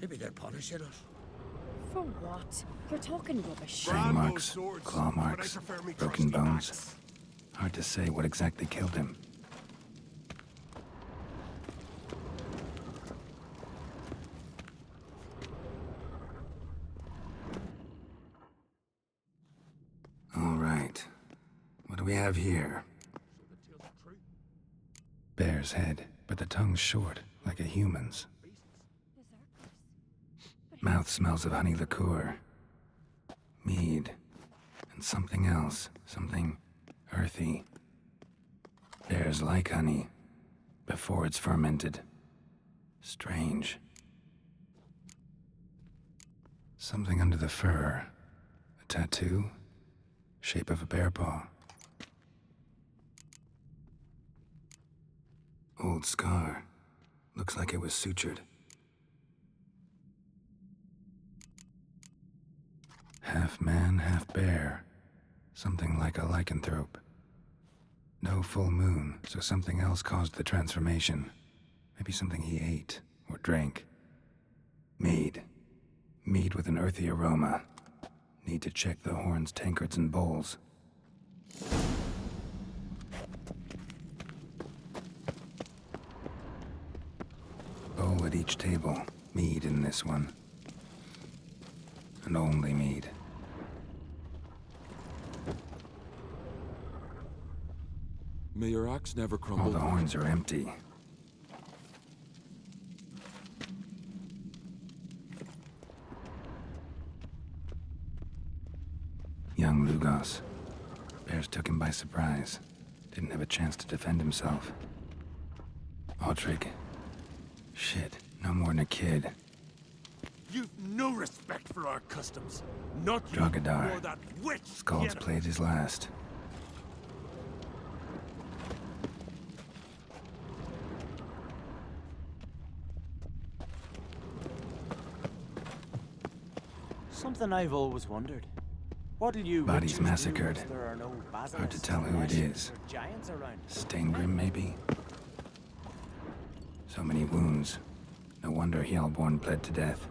Maybe they're punishing us. For what? You're talking rubbish. Fang marks, claw marks, broken bones. Hard to say what exactly killed him. All right. What do we have here? Bear's head, but the tongue's short, like a human's. Mouth smells of honey liqueur. Mead. And something else. Something earthy. Bears like honey. Before it's fermented. Strange. Something under the fur. A tattoo? Shape of a bear paw. Old scar. Looks like it was sutured. Half man, half bear. Something like a lycanthrope. No full moon, so something else caused the transformation. Maybe something he ate or drank. Mead. Mead with an earthy aroma. Need to check the horns, tankards, and bowls. Bowl at each table. Mead in this one. And only mead. May your axe never crumble. All the horns are empty. Young Lugos. Bears took him by surprise. Didn't have a chance to defend himself. Autrig. Shit, no more than a kid. You've no respect for our customs. Not you, Drogadar. nor that witch. Scald's played his last. Something I've always wondered. What'll you Bodies witchers do massacred. if there are no Hard to tell who it is. or giants around? Staingrim, maybe? So many wounds. No wonder Hellborn bled to death.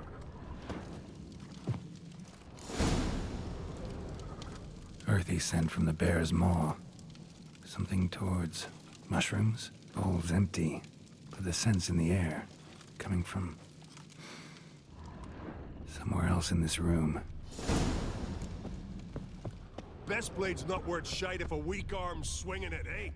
Earthy scent from the bear's maw. Something towards mushrooms? Bowl's empty, but the scent's in the air. Coming from somewhere else in this room. Best blade's not worth shite if a weak arm's swinging it, eh?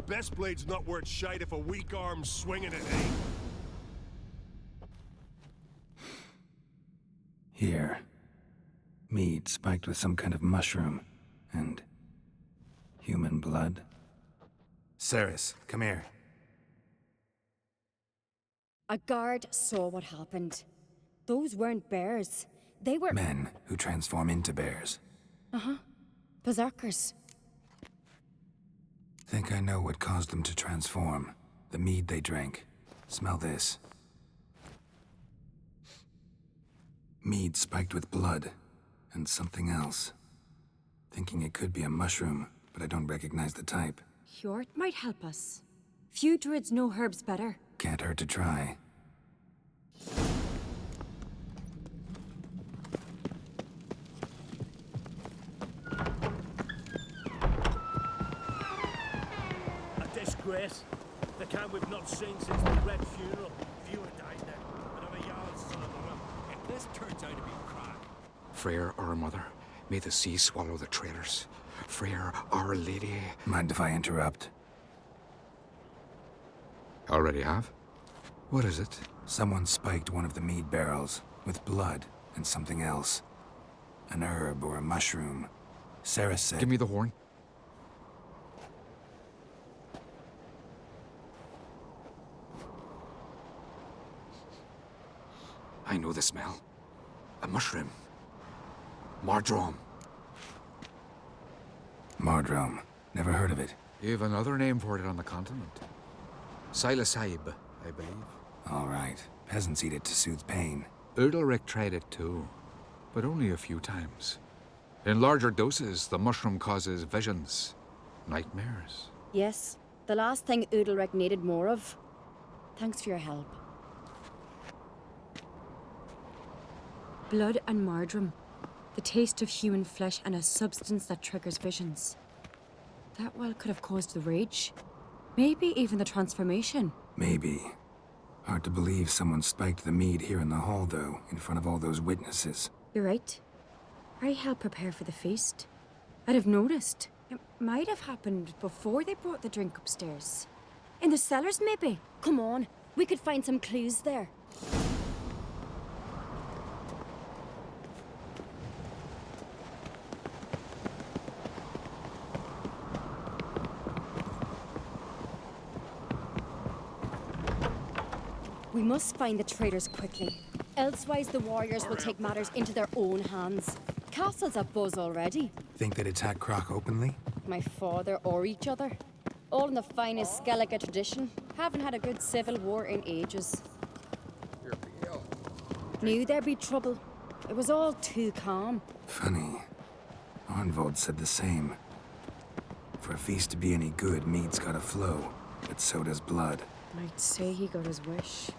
Best blade's not worth shite if a weak arm's swinging it, eh? Here. Mead spiked with some kind of mushroom. And human blood. Cerys, come here. A guard saw what happened. Those weren't bears. They were... Men who transform into bears. berserkers. Think I know what caused them to transform. The mead they drank. Smell this. Mead spiked with blood. And something else. Thinking it could be a mushroom, but I don't recognize the type. Hjort might help us. Few druids know herbs better. Can't hurt to try. A disgrace. The kind we've not seen since the Red Funeral. Few have died now, but I'm a yard son of the rum. If this turns out to be crack. Freyr, our mother, may the sea swallow the traitors. Freyr, our lady. Mind if I interrupt? Already have? What is it? Someone spiked one of the mead barrels with blood and something else. An herb or a mushroom. Cerys said... Give me the horn. I know the smell. A mushroom. Mardrome. Mardrome. Never heard of it. You've another name for it on the continent. Psilocybe, I believe. All right. Peasants eat it to soothe pain. Udalric tried it too. but only a few times. In larger doses, the mushroom causes visions, nightmares. Yes, the last thing Udalric needed more of. Thanks for your help. Blood and marjoram. The taste of human flesh and a substance that triggers visions. That well could have caused the rage. Maybe even the transformation. Maybe. Hard to believe someone spiked the mead here in the hall, though, in front of all those witnesses. You're right. I helped prepare for the feast. I'd have noticed. It might have happened before they brought the drink upstairs. In the cellars, maybe? Come on, we could find some clues there. We must find the traitors quickly. Elsewise, the warriors will take matters into their own hands. Castle's a buzz already. Think they'd attack Croc openly? My father or each other. All in the finest Skellige tradition. Haven't had a good civil war in ages. Knew there'd be trouble. It was all too calm. Funny. Arnvold said the same. For a feast to be any good, mead's gotta flow, but so does blood. I'd say he got his wish.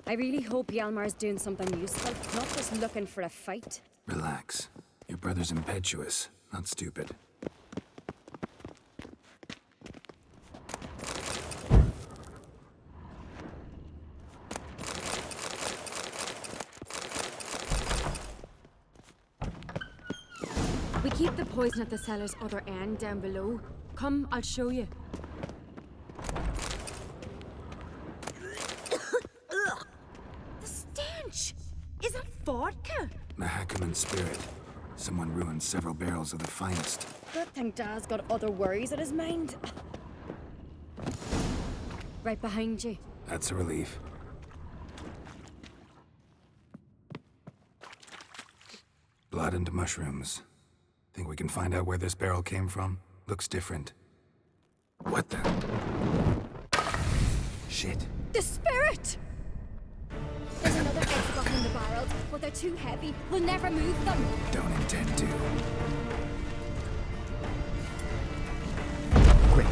I really hope Hjalmar's doing something useful, not just looking for a fight. Relax. Your brother's impetuous, not stupid. We keep the poison at the cellar's other end down below. Come, I'll show you. The stench! Is that vodka? Mahakaman spirit. Someone ruined several barrels of the finest. Good thing Dad's got other worries in his mind. Right behind you. That's a relief. Blood and mushrooms. Think we can find out where this barrel came from? Looks different. What the? Shit. The spirit! There's another exit behind the barrels, but they're too heavy. We'll never move them. Don't intend to. Quick.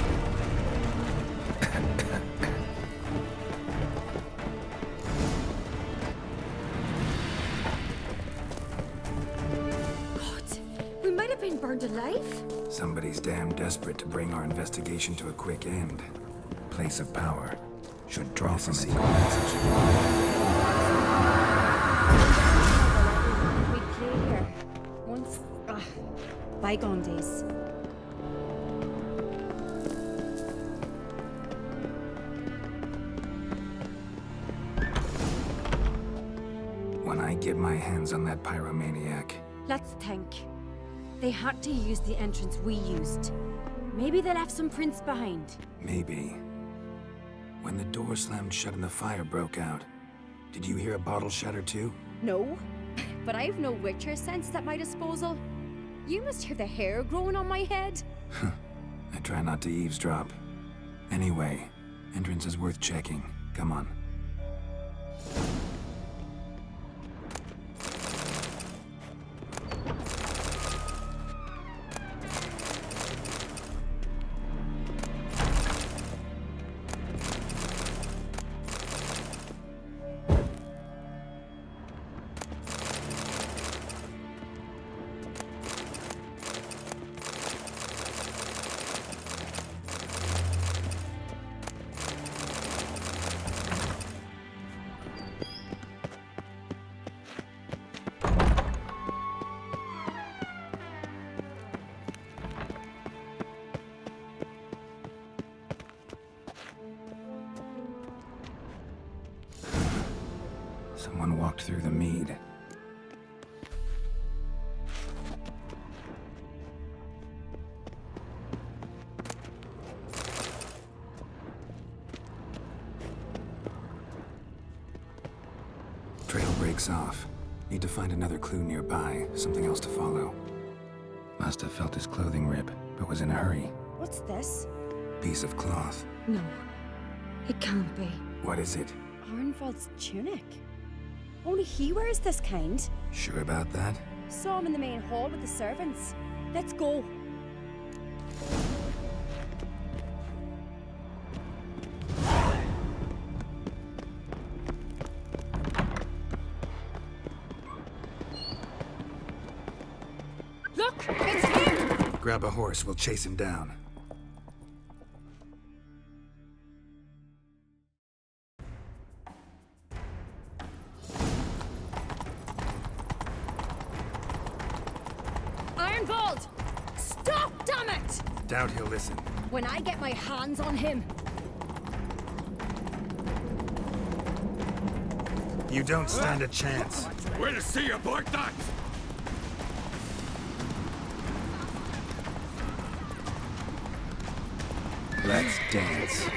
God, we might have been burned alive. Somebody's damn desperate to bring our investigation to a quick end. Place of power. Should draw from it. We play here. Once. Bygone days. When I get my hands on that pyromaniac, Let's think. They had to use the entrance we used. Maybe they left some prints behind. maybe. When the door slammed shut and the fire broke out, did you hear a bottle shatter too? No, but I've no Witcher senses at my disposal. You must hear the hair growing on my head. I try not to eavesdrop. Anyway, entrance is worth checking. Come on. Someone walked through the mead. drink's off. Need to find another clue nearby, something else to follow. Must have felt his clothing rip, but was in a hurry. What's this? Piece of cloth. No, it can't be. What is it? Arnvald's tunic. Only he wears this kind. Sure about that? Saw him in the main hall with the servants. Let's go. Look! It's him! Grab a horse, we'll chase him down. Arnvald! Stop, damn it! Doubt he'll listen. When I get my hands on him. You don't stand a chance. Way to see aboard that! Let's dance.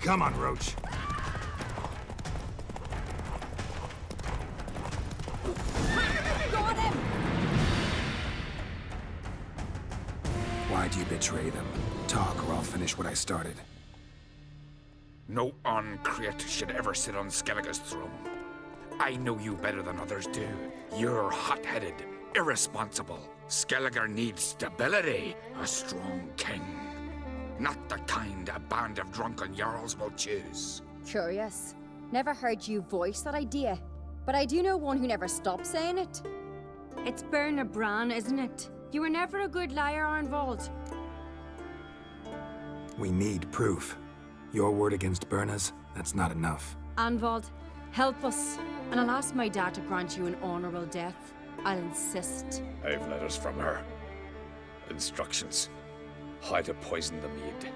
Come on, Roach. Got him! Why'd you betray them? Talk or I'll finish what I started. No uncreate should ever sit on Skellige's throne. I know you better than others do. You're hot-headed, irresponsible. Skellige needs stability, a strong king. Not the kind a band of drunken jarls will choose. Curious. Never heard you voice that idea. But I do know one who never stops saying it. It's Berna Bran, isn't it? You were never a good liar, Arnvald. We need proof. Your word against Berna's, that's not enough. Arnvald, help us. And I'll ask my dad to grant you an honorable death. I'll insist. I've letters from her. Instructions. How to poison the mead.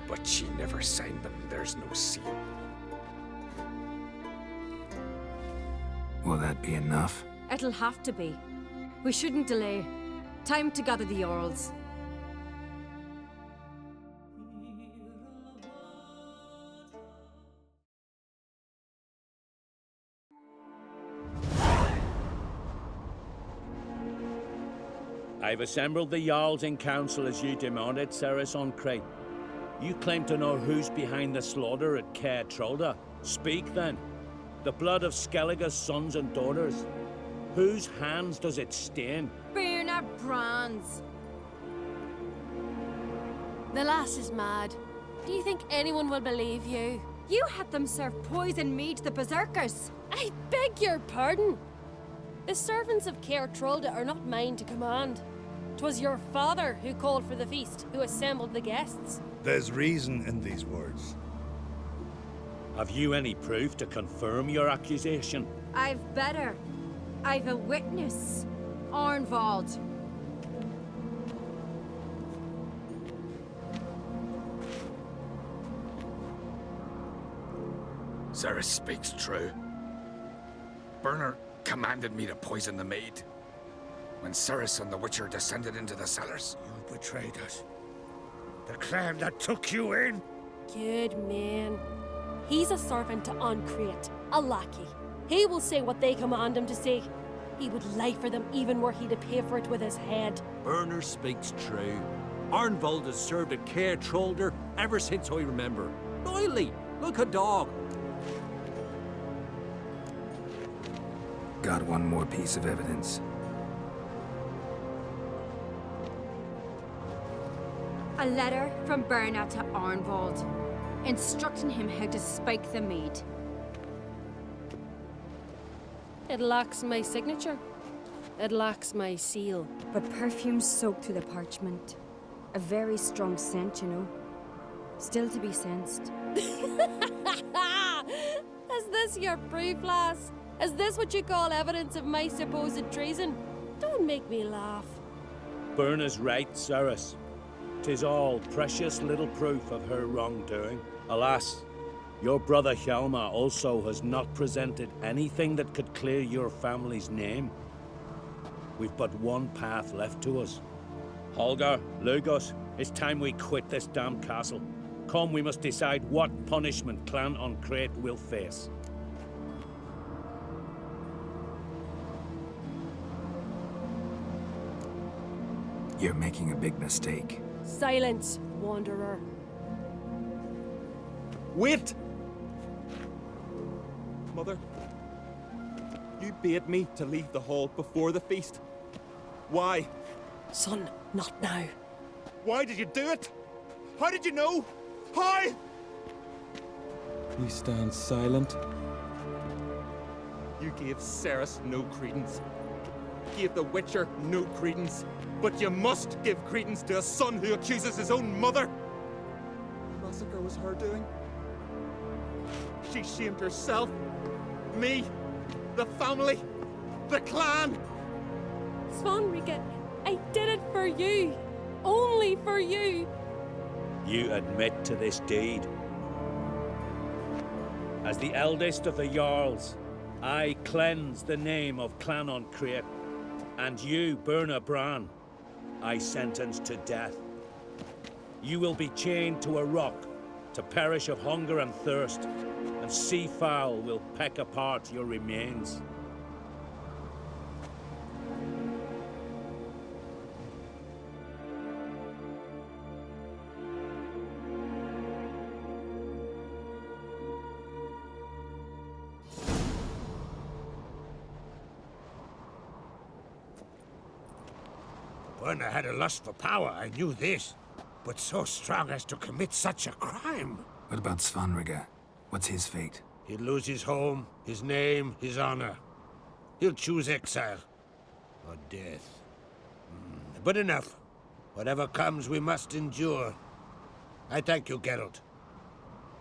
But she never signed them. There's no seal. Will that be enough? It'll have to be. We shouldn't delay. Time to gather the Earls. I've assembled the Jarls in council as you demanded, Cerys on Crate. You claim to know who's behind the slaughter at Caer Trolda. Speak then. The blood of Skellige's sons and daughters. Whose hands does it stain? Berna Bran's. The lass is mad. Do you think anyone will believe you? You had them serve poison mead to the berserkers. I beg your pardon. The servants of Caer Trolda are not mine to command. 'Twas your father who called for the feast, who assembled the guests. There's reason in these words. Have you any proof to confirm your accusation? I've better. I've a witness. Arnvald. Cerys speaks true. Berner commanded me to poison the maid. When Cerys and the Witcher descended into the cellars. You betrayed us. The clan that took you in. Good man. He's a servant to Uncreate, a lackey. He will say what they command him to say. He would lie for them even were he to pay for it with his head. Berner speaks true. Arnvald has served at Caer Trolder ever since I remember. Loyally, like a dog. Got one more piece of evidence. A letter from Berna to Arnvald, instructing him how to spike the mead. It lacks my signature. It lacks my seal. But perfume soaked through the parchment. A very strong scent, you know. Still to be sensed. Is this your proof, lass? Is this what you call evidence of my supposed treason? Don't make me laugh. Berna's right, Cerys. 'Tis all precious little proof of her wrongdoing. Alas, your brother Hjalmar also has not presented anything that could clear your family's name. We've but one path left to us. Holger, Lugos, it's time we quit this damned castle. Come, we must decide what punishment Clan Uncreate will face. You're making a big mistake. Silence, wanderer. Wait! Mother, you bade me to leave the hall before the feast. Why? Son, not now. Why did you do it? How did you know? How? You stand silent. You gave Cerys no credence. Gave the Witcher no credence. But you must give credence to a son who accuses his own mother. The massacre was her doing. She shamed herself, me, the family, the clan. Svanrika, I did it for you. Only for you. You admit to this deed. As the eldest of the Jarls, I cleanse the name of Clan on Crete, and you, Burna Bran, I sentence to death. You will be chained to a rock to perish of hunger and thirst, and sea fowl will peck apart your remains. Burna had a lust for power, I knew this. But so strong as to commit such a crime. What about Svanrika? What's his fate? He'll lose his home, his name, his honor. He'll choose exile. Or death. But enough. Whatever comes, we must endure. I thank you, Geralt.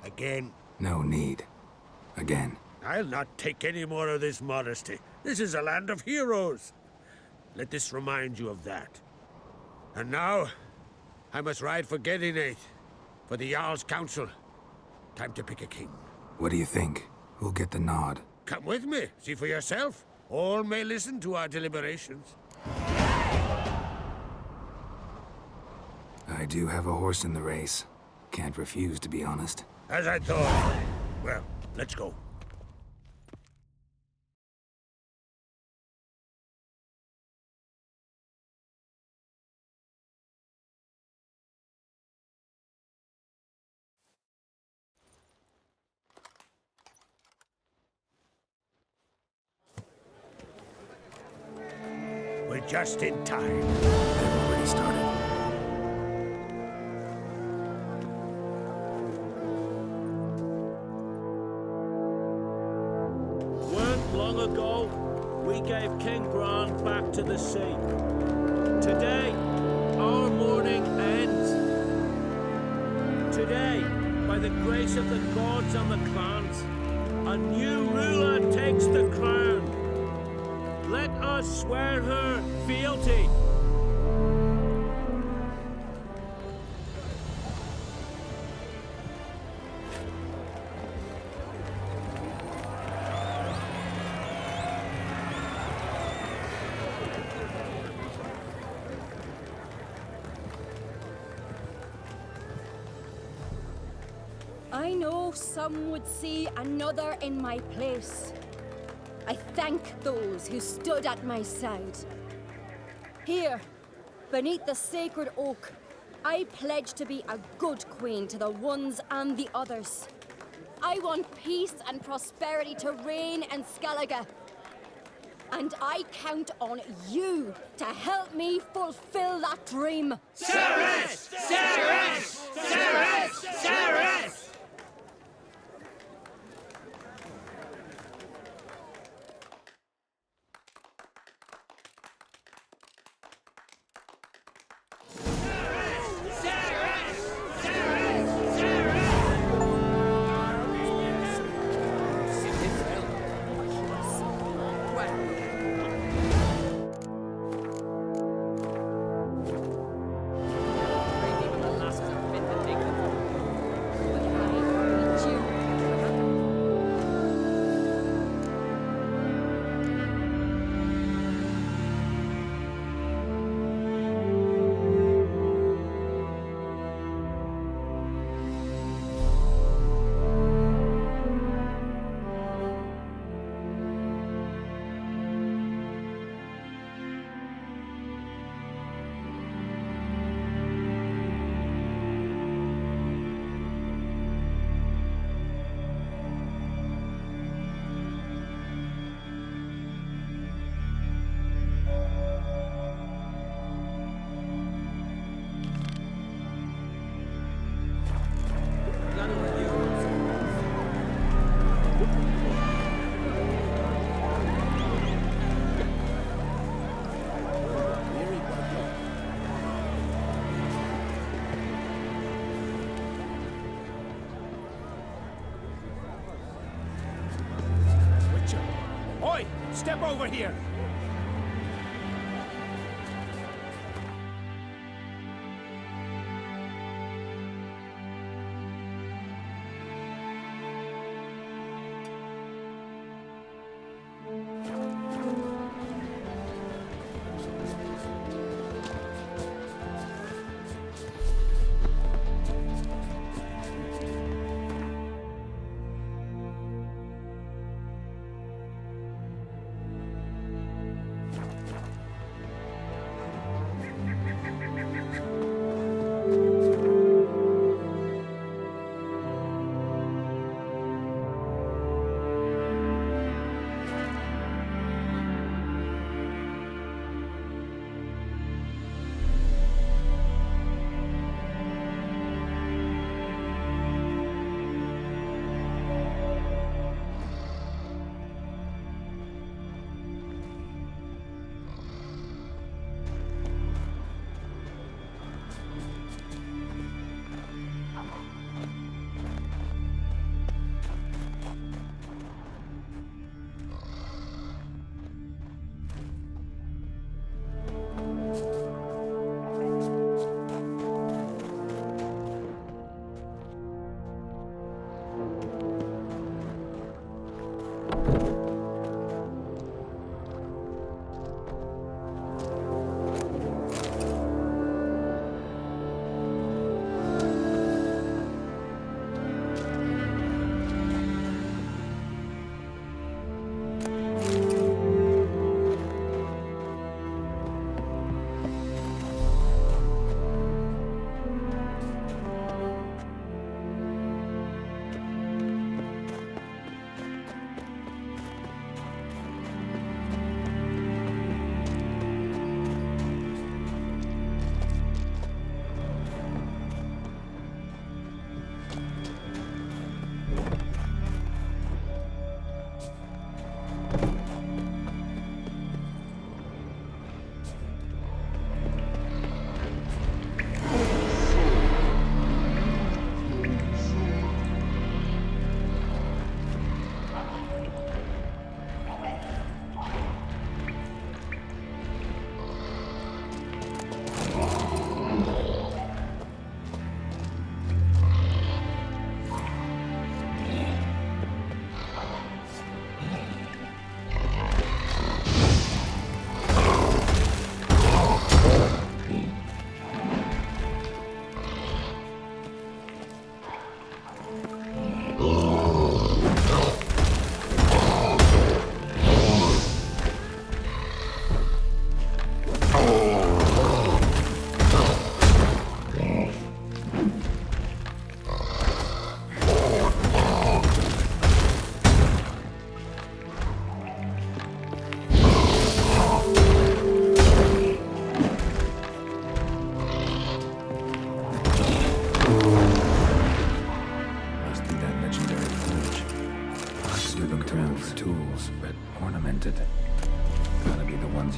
Again. No need. Again. I'll not take any more of this modesty. This is a land of heroes. Let this remind you of that. And now, I must ride for Gedinate, for the Jarl's Council. Time to pick a king. What do you think? Who'll get the nod? Come with me, see for yourself. All may listen to our deliberations. I do have a horse in the race. Can't refuse, to be honest. As I thought. Well, let's go. We're just in time. They've already started. Weren't long ago, we gave King Bran back to the sea. Today, our mourning ends. Today, by the grace of the gods and the clans, a new ruler takes the crown. Let us swear her fealty. I know some would see another in my place. I thank those who stood at my side. Here, beneath the sacred oak, I pledge to be a good queen to the ones and the others. I want peace and prosperity to reign in Skellige. And I count on you to help me fulfill that dream. Cerys! Cerys! Cerys! Cerys! Step over here!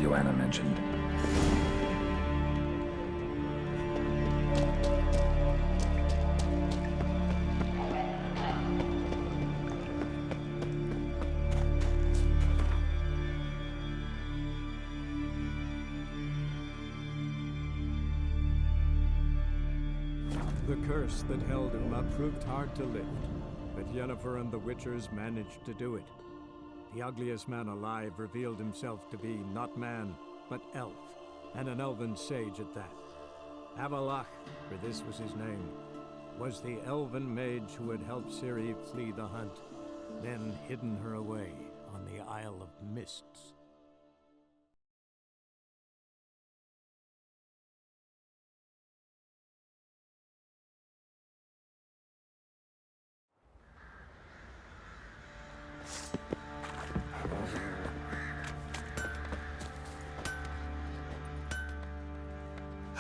Joanna mentioned. The curse that held Uma proved hard to lift, but Yennefer and the Witchers managed to do it. The ugliest man alive revealed himself to be not man, but elf, and an elven sage at that. Avalach, for this was his name, was the elven mage who had helped Ciri flee the hunt, then hidden her away on the Isle of Mists.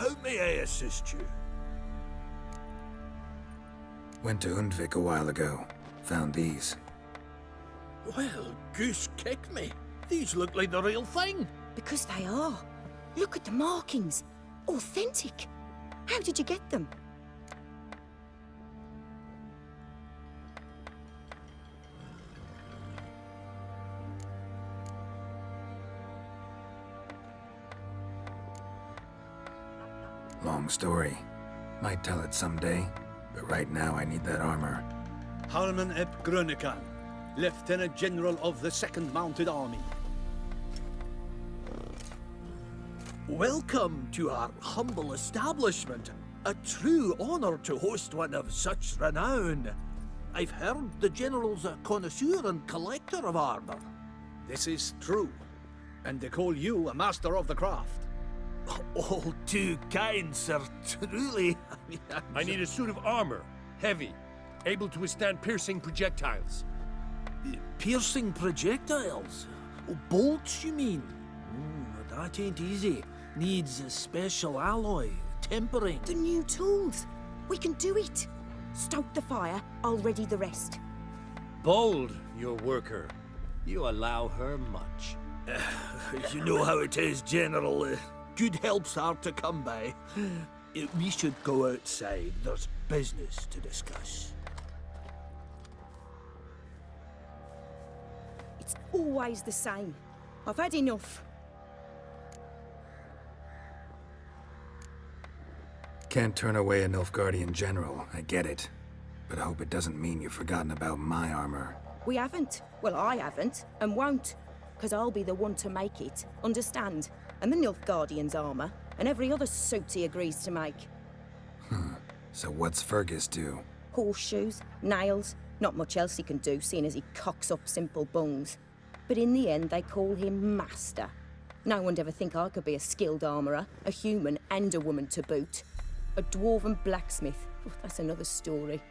How may I assist you? Went to Undvik a while ago. Found these. Well, goose kick me. These look like the real thing. Because they are. Look at the markings. Authentic. How did you get them? Long story. Might tell it someday, but right now I need that armor. Harman ep Grönekan, Lieutenant General of the 2nd Mounted Army. Welcome to our humble establishment. A true honor to host one of such renown. I've heard the General's a connoisseur and collector of armor. This is true, and they call you a master of the craft. All too kind, sir, truly. I need a suit of armor, heavy, able to withstand piercing projectiles. Piercing projectiles? Oh, bolts, you mean? That ain't easy. Needs a special alloy, tempering. The new tools. We can do it. Stoke the fire, I'll ready the rest. Bold, your worker. You allow her much. You know how it is, General. Good help's hard to come by. We should go outside. There's business to discuss. It's always the same. I've had enough. Can't turn away a Nilfgaardian general, I get it. But I hope it doesn't mean you've forgotten about my armor. We haven't. Well, I haven't, and won't. Because I'll be the one to make it, understand? And the Nilfgaardian's armor, and every other suit he agrees to make. So what's Fergus do? Horseshoes, nails, not much else he can do, seeing as he cocks up simple bungs. But in the end, they call him Master. No one'd ever think I could be a skilled armourer, a human and a woman to boot. A dwarven blacksmith, oh, that's another story.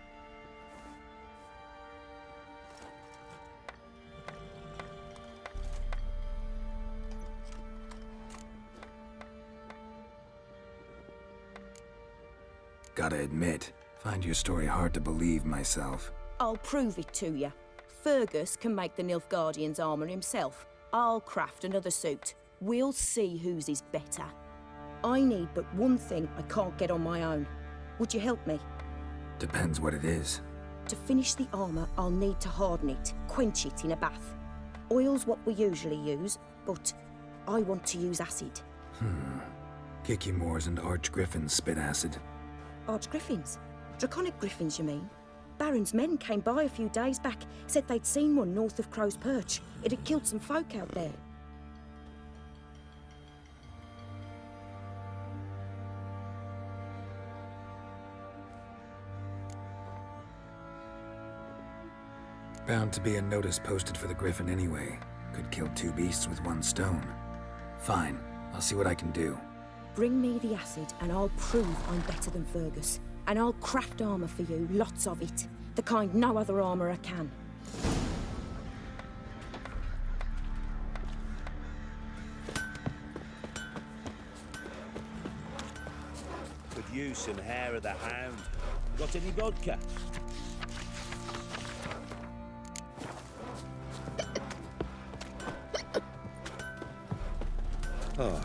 Gotta admit, find your story hard to believe myself. I'll prove it to you. Fergus can make the Nilfgaardian's armour himself. I'll craft another suit. We'll see whose is better. I need but one thing I can't get on my own. Would you help me? Depends what it is. To finish the armour, I'll need to harden it, quench it in a bath. Oil's what we usually use, but I want to use acid. Kicky-Moors and Archgriffins spit acid. Archgriffins? Draconic griffins, you mean? Baron's men came by a few days back, said they'd seen one north of Crow's Perch. It had killed some folk out there. Bound to be a notice posted for the Griffin anyway. Could kill two beasts with one stone. Fine, I'll see what I can do. Bring me the acid and I'll prove I'm better than Fergus. And I'll craft armour for you, lots of it. The kind no other armourer can. Could use some hair of the hound. Got any vodka? Oh.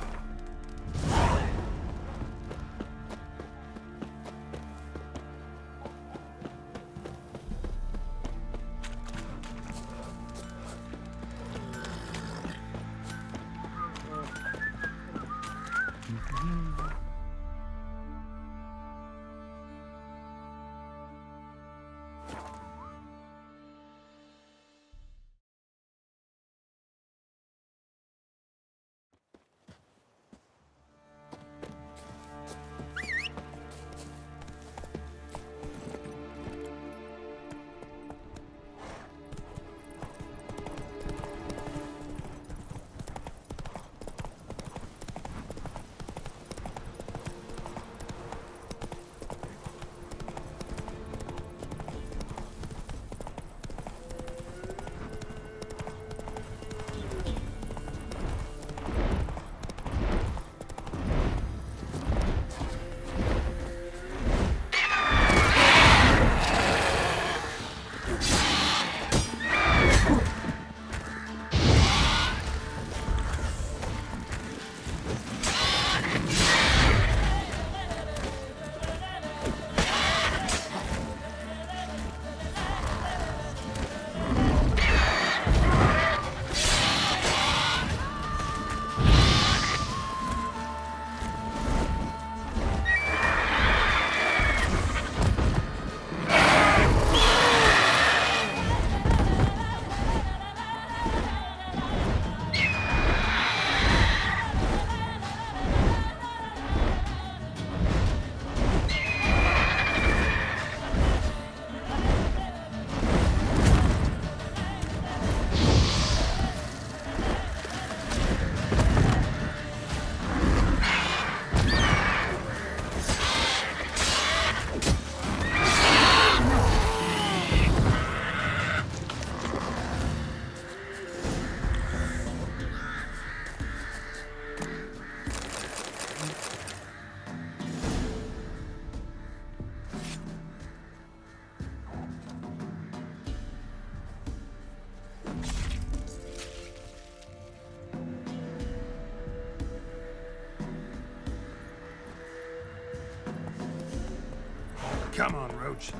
Come on, Roach.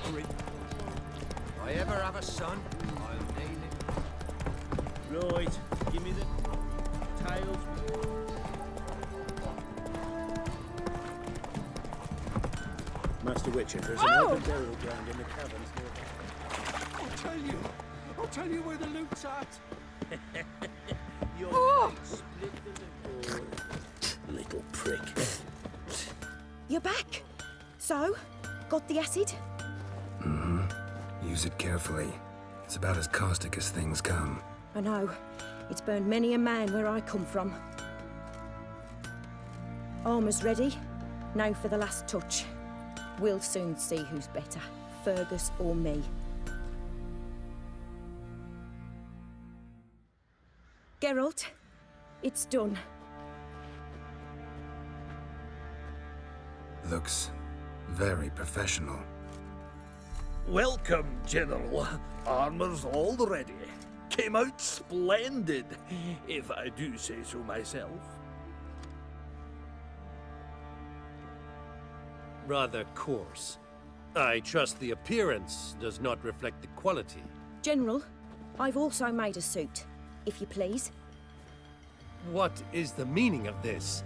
If I ever have a son, I'll name him. Right, give me the tiles. Master Witcher, there's an open burial ground in the caverns nearby. I'll tell you where the loot's at. Your face split in the little prick. You're back. So, got the acid? Use it carefully. It's about as caustic as things come. I know. It's burned many a man where I come from. Armour's ready. Now for the last touch. We'll soon see who's better, Fergus or me. Geralt, it's done. Looks very professional. Welcome, General. Armour's all ready. Came out splendid, if I do say so myself. Rather coarse. I trust the appearance does not reflect the quality. General, I've also made a suit, if you please. What is the meaning of this?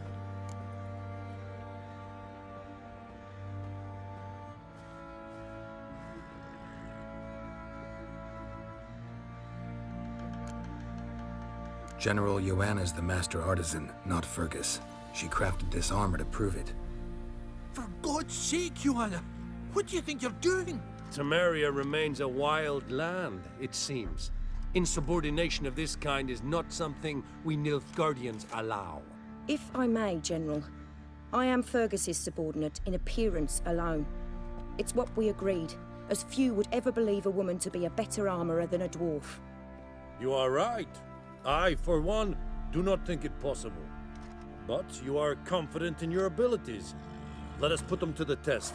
General Joanna's the master artisan, not Fergus. She crafted this armor to prove it. For God's sake, Joanna, what do you think you're doing? Temeria remains a wild land, it seems. Insubordination of this kind is not something we Nilfgaardians allow. If I may, General, I am Fergus's subordinate in appearance alone. It's what we agreed, as few would ever believe a woman to be a better armourer than a dwarf. You are right. I, for one, do not think it possible. But you are confident in your abilities. Let us put them to the test.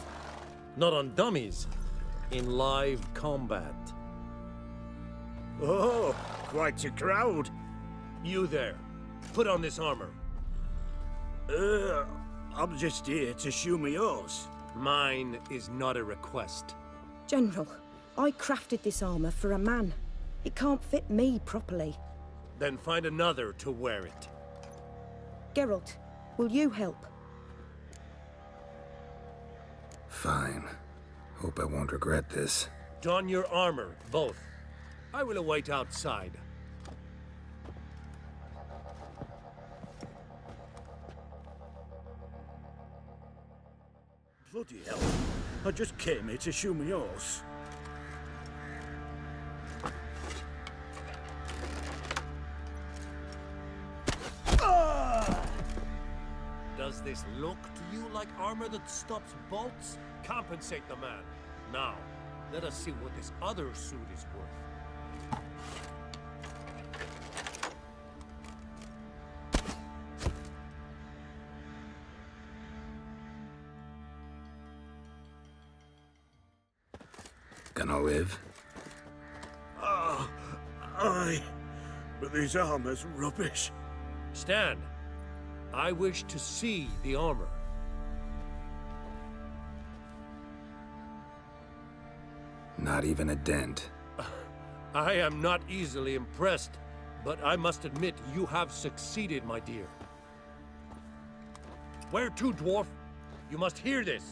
Not on dummies, in live combat. Oh, quite a crowd. You there, put on this armor. I'm just here to show me yours. Mine is not a request. General, I crafted this armour for a man. It can't fit me properly. Then find another to wear it. Geralt, will you help? Fine. Hope I won't regret this. Don your armor, both. I will await outside. Bloody hell. I just came here to show me yours. Does this look to you like armor that stops bolts? Compensate the man. Now, let us see what this other suit is worth. Gonna live? Aye. But this armor's rubbish. Stand. I wish to see the armor. Not even a dent. I am not easily impressed, but I must admit you have succeeded, my dear. Where to, dwarf? You must hear this.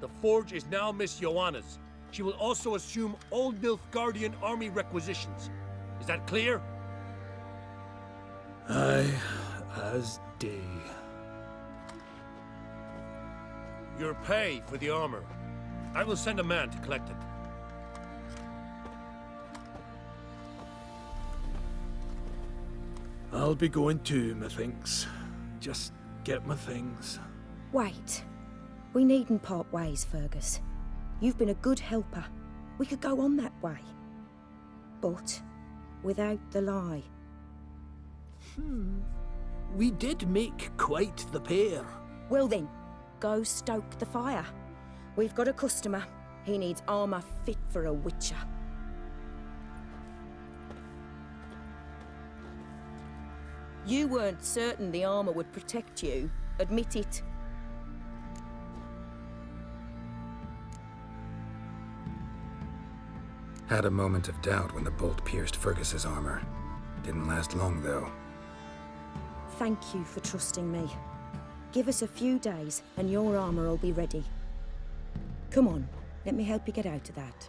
The forge is now Miss Joanna's. She will also assume Old Nilfgaardian army requisitions. Is that clear? Aye, as day. Your pay for the armor. I will send a man to collect it. I'll be going too, methinks. Just get my things. Wait. We needn't part ways, Fergus. You've been a good helper. We could go on that way. But without the lie. We did make quite the pair. Well then, go stoke the fire. We've got a customer. He needs armor fit for a witcher. You weren't certain the armor would protect you. Admit it. Had a moment of doubt when the bolt pierced Fergus's armor. Didn't last long, though. Thank you for trusting me. Give us a few days and your armor will be ready. Come on, let me help you get out of that.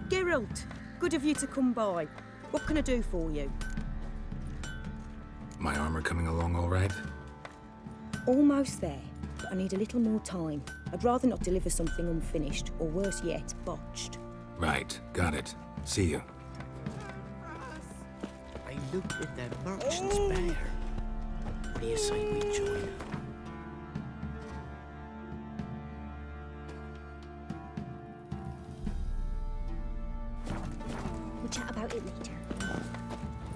Geralt, good of you to come by. What can I do for you? My armor coming along all right? Almost there, but I need a little more time. I'd rather not deliver something unfinished, or worse yet, botched. Right, got it. See you. I looked in the merchant's bear. What do you say we join? We'll chat about it later.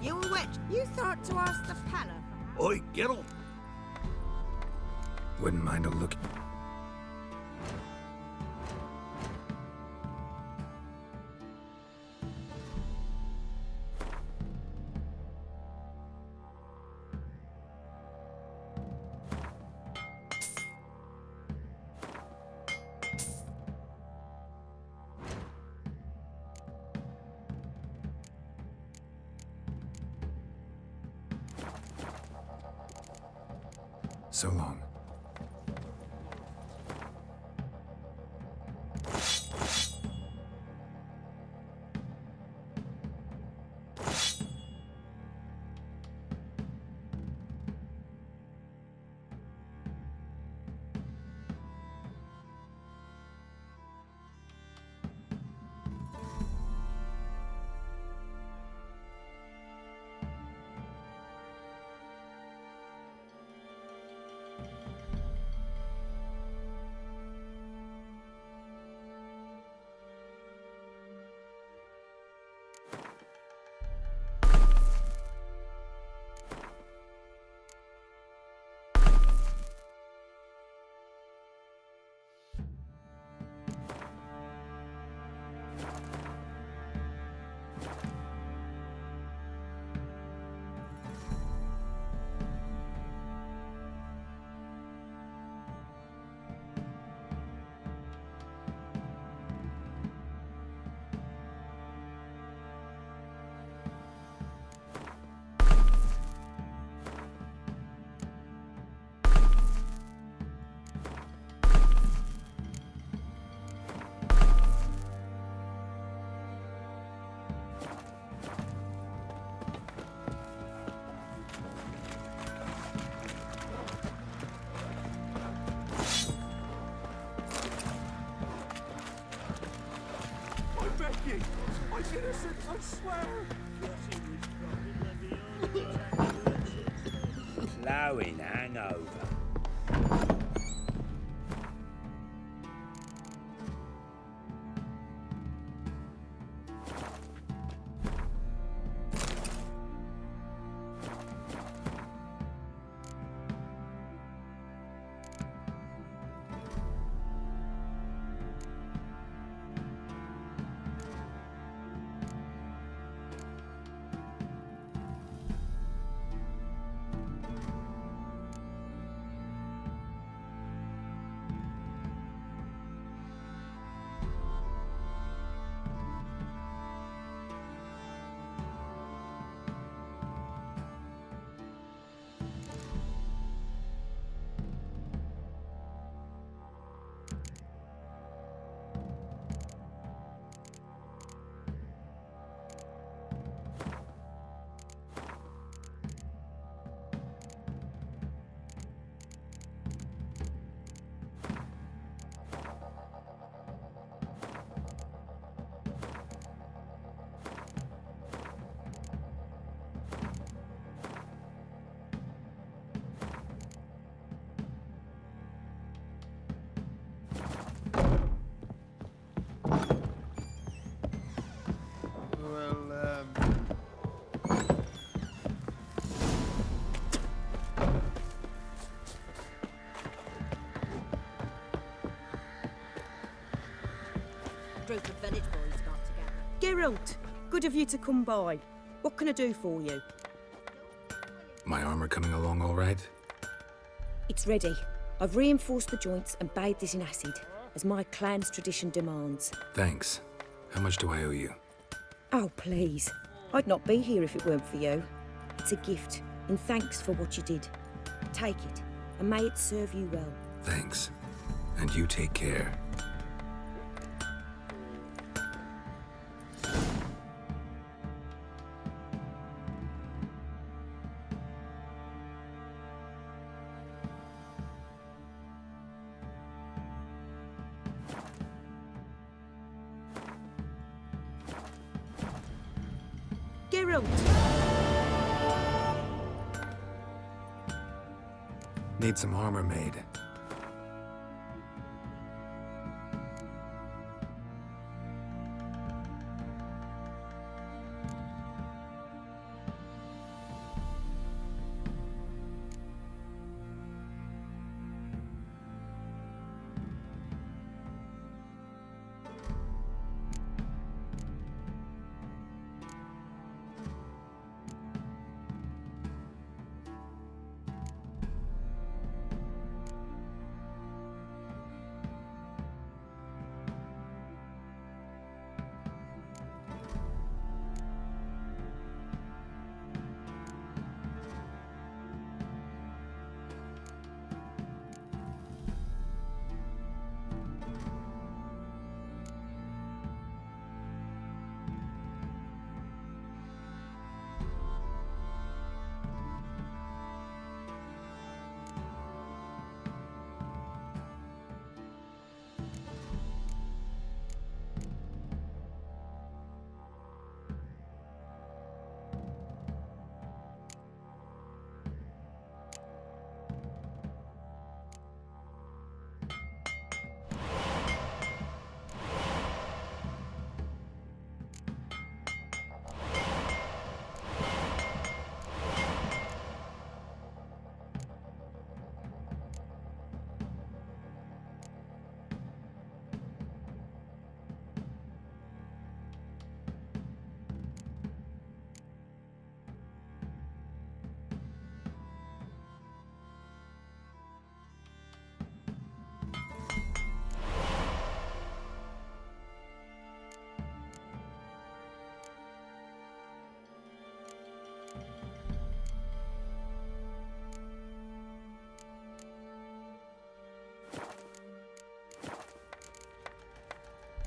You witch, you thought to ask the fella? Oi, Geralt. Wouldn't mind a look. So long. innocent, I swear! Flowing hangover. Group of village boys got together. Geralt, good of you to come by. What can I do for you? My armor coming along all right? It's ready. I've reinforced the joints and bathed it in acid, as my clan's tradition demands. Thanks. How much do I owe you? Oh, please. I'd not be here if it weren't for you. It's a gift, in thanks for what you did. Take it, and may it serve you well. Thanks. And you take care. Geralt! Need some armor made.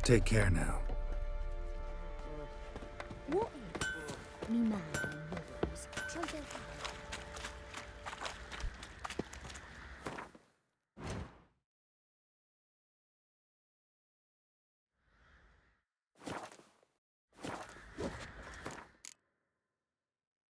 Take care now. What? Me man.